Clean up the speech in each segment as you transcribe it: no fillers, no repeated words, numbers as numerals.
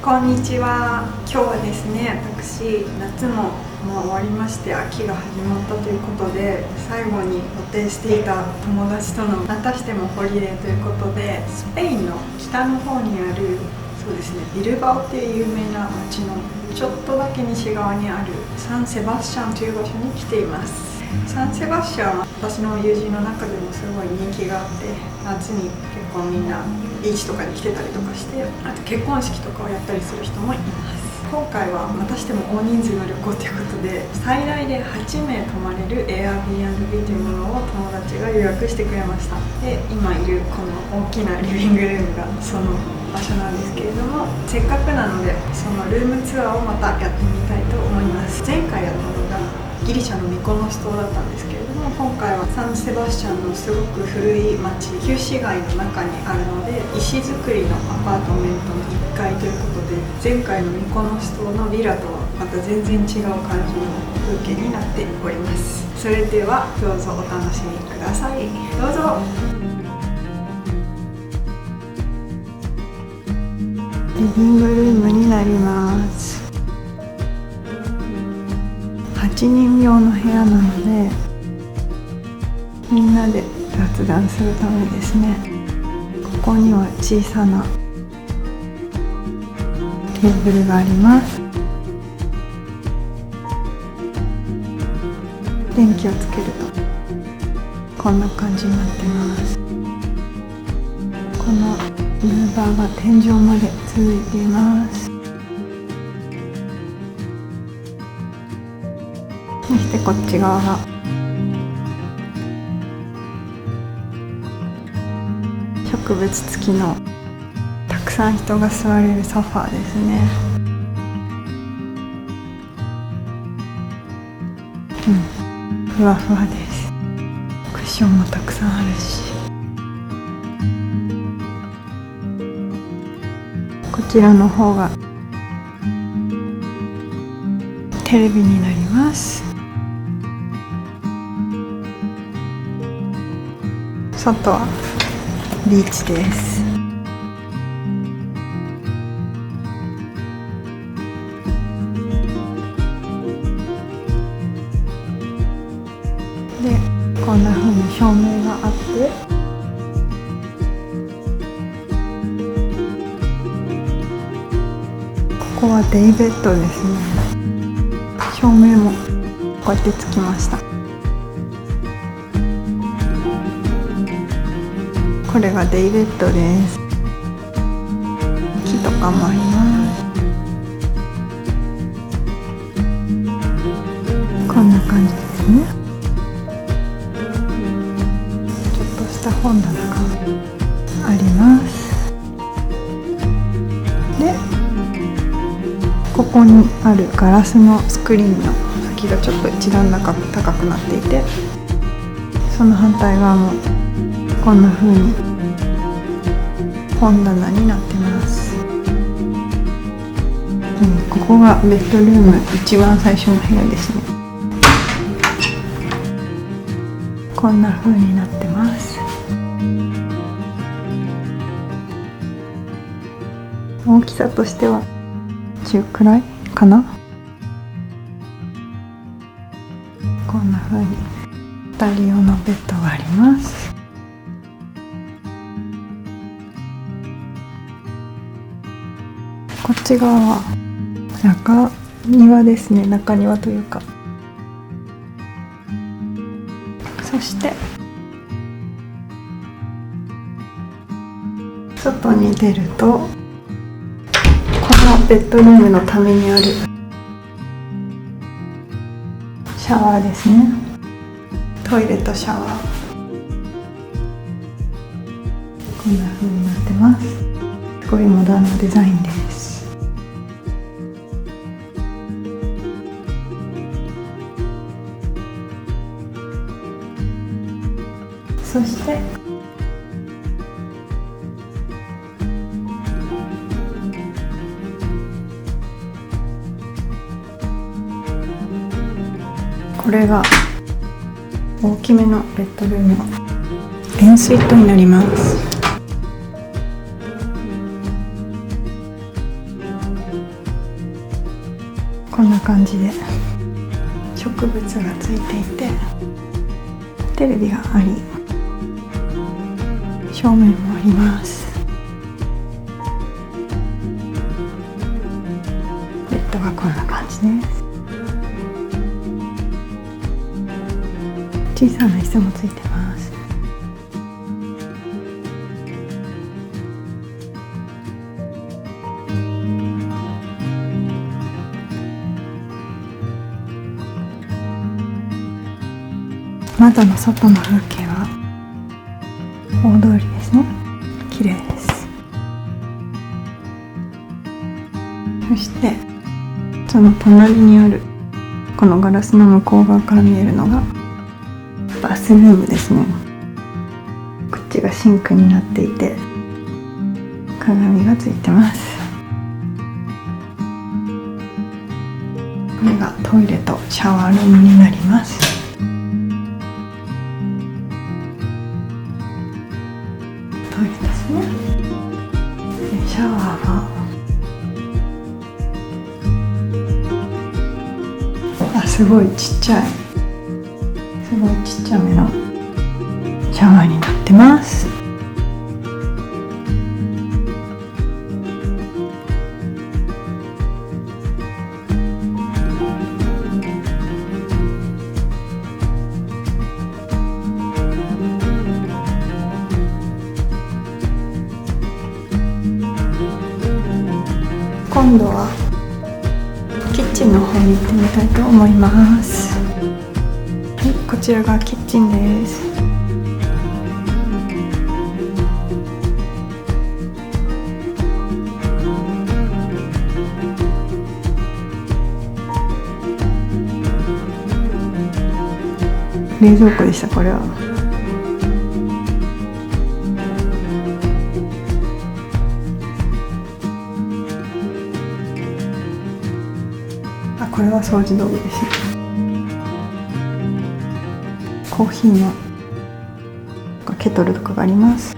こんにちは。今日はですね、私、夏も終わりまして秋が始まったということで、最後に予定していた友達とのまたしてもホリデーということで、スペインの北の方にある、そうですね、ビルバオっていう有名な街のちょっとだけ西側にあるサンセバスチャンという場所に来ています。サンセバスチャンは私の友人の中でもすごい人気があって、夏に結構みんなビーチとかに来てたりとかして、あと結婚式とかをやったりする人もいます。今回はまたしても大人数の旅行ということで、最大で8名泊まれる Airbnb というものを友達が予約してくれました。で、今いるこの大きなリビングルームがその場所なんですけれども、せっかくなのでそのルームツアーをまたやってみたいと思います。前回やったのがギリシャのミコノス島だったんですけれども、今回はサンセバスチャンのすごく古い町、旧市街の中にあるので、石造りのアパートメントの1階ということで、前回のミコノス島のビラとはまた全然違う感じの風景になっております。それではどうぞお楽しみください。どうぞ。リビングルームになります。8人用の部屋なので、みんなで雑談するためですね。ここには小さなテーブルがあります。電気をつけるとこんな感じになってます。このムーバーが天井まで続いています。そしてこっち側が植物付きのたくさん人が座れるソファーですね。ふわふわです。クッションもたくさんあるし、こちらの方がテレビになります。外はビーチです。で、こんな風に照明があって、ここはデイベッドですね。照明もこうやってつきました。これがデイベッドです。木とかもあります。こんな感じですね。ちょっとした本棚があります。で、ここにあるガラスのスクリーンの先がちょっと一段高くなっていて、その反対側もこんな風に本棚になってます。ここがベッドルーム一番最初の部屋ですね。こんな風になってます。大きさとしては中くらいかな。こんな風に2人用のベッドがあります。こっち側は中庭ですね。中庭というか。そして外に出ると、このベッドルームのためにあるシャワーですね。トイレとシャワー、こんな風になってます。すごいモダンなデザインです。そしてこれが大きめのベッドルームのエンスイートになります。こんな感じで植物がついていて、テレビがあり、正面もあります。ベッドがこんな感じです。小さな椅子もついてます。窓の外の風景は大通りですね。綺麗です。そしてその隣にあるこのガラスの向こう側から見えるのがバスルームですね。こっちがシンクになっていて鏡がついてます。これがトイレとシャワールームになります。トイレですね。でシャワーはすごいちっちゃい、すごいちっちゃめのシャワーになってます。今度はキッチンの方に行ってみたいと思います。はい、こちらがキッチンです。冷蔵庫でした、これは。これは掃除道具ですね。コーヒーのケトルとかがあります。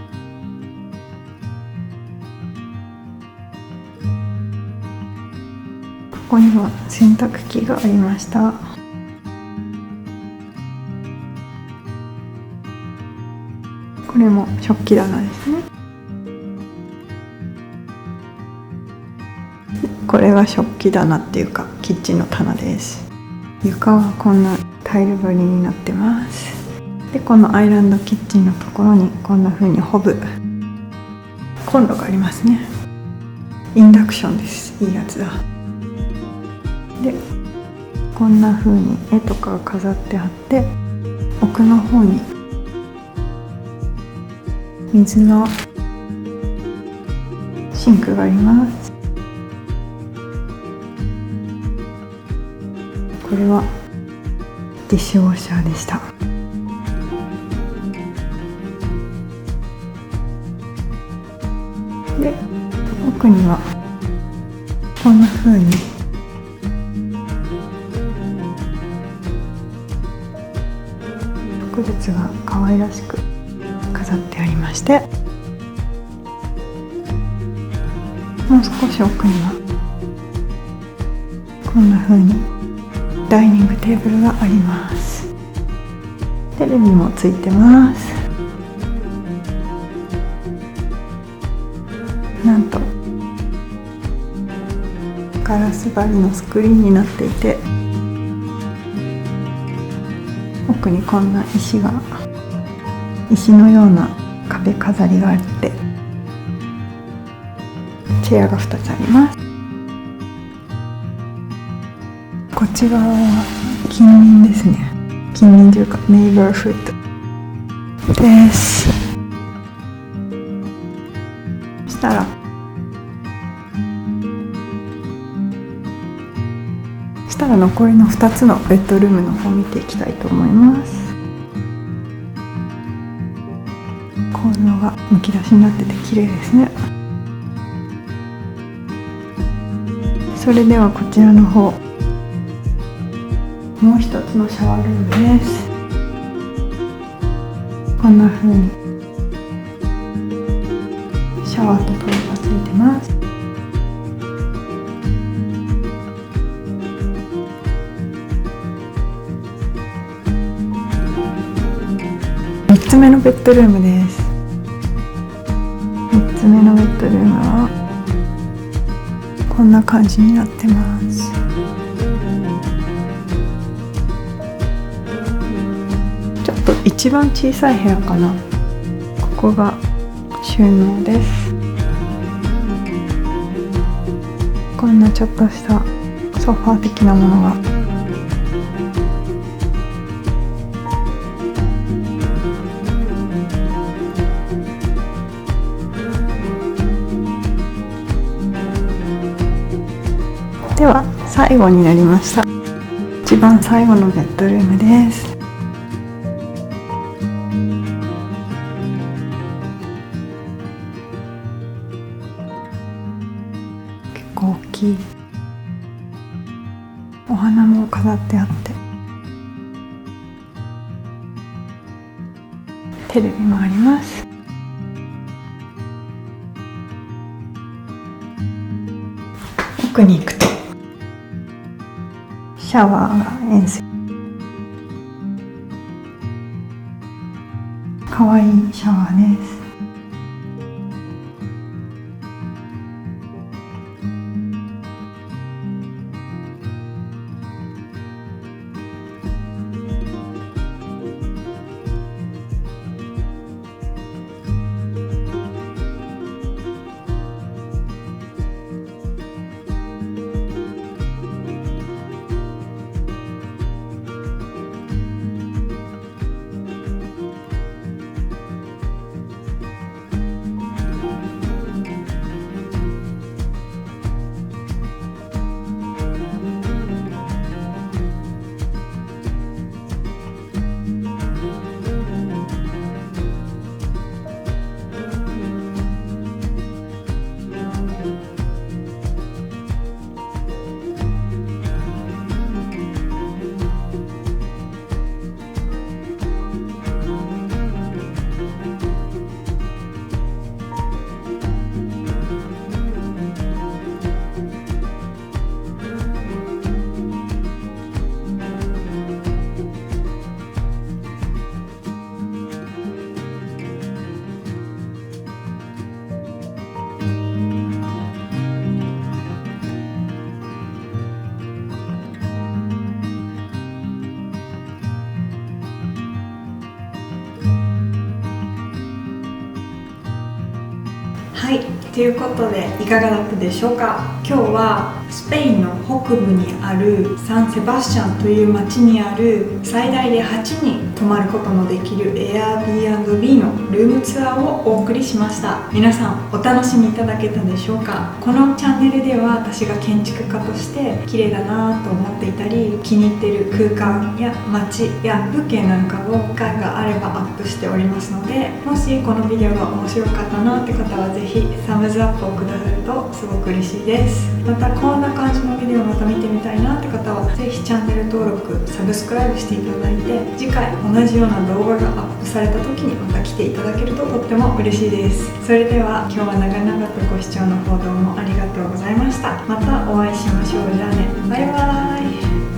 ここには洗濯機がありました。これも食器棚ですね。これが食器棚っていうかキッチンの棚です。床はこんなタイル張りになってます。でこのアイランドキッチンのところにこんな風にホブコンロがありますね。インダクションです。いいやつだ。でこんな風に絵とかが飾ってあって、奥の方に水のシンクがあります。これはディッシュウォッシャーでした。で奥にはこんな風に植物が可愛らしく飾ってありまして、もう少し奥にはこんな風にダイニングテーブルがあります。テレビもついてます。なんとガラス張りのスクリーンになっていて、奥にこんな石のような壁飾りがあって、チェアが2つあります。こっち側は近隣ですね。近隣というかネイバーフッドです。そしたら残りの2つのベッドルームの方を見ていきたいと思います。構造がむき出しになってて綺麗ですね。それではこちらの方、もう一つのシャワールームです。こんな風にシャワーとトイレがついてます。3つ目のベッドルームです。3つ目のベッドルームはこんな感じになってます。ちょっと一番小さい部屋かな。ここが収納です。こんなちょっとしたソファー的なものが。では最後になりました。一番最後のベッドルームです。結構大きい。お花も飾ってあってテレビもあります。奥に行くとシャワーが円錐。かわいいシャワーです。はい、ということでいかがだったでしょうか。今日はスペインの北部にあるサンセバスチャンという町にある最大で8人泊まることのできる Airbnb のルームツアーをお送りしました。皆さんお楽しみいただけたでしょうか。このチャンネルでは私が建築家として綺麗だなと思っていたり、気に入っている空間や街や風景なんかを機会があればアップしておりますので、もしこのビデオが面白かったなって方はぜひサムズアップをくださるとすごく嬉しいです。またこんな感じのビデオまた見てみたいなって方はぜひチャンネル登録、サブスクライブしていただいて、次回同じような動画がアップされた時にまた来ていただけるととっても嬉しいです。それでは今日は長々とご視聴の方どうもありがとうございました。またお会いしましょう。じゃあね、バイバーイ。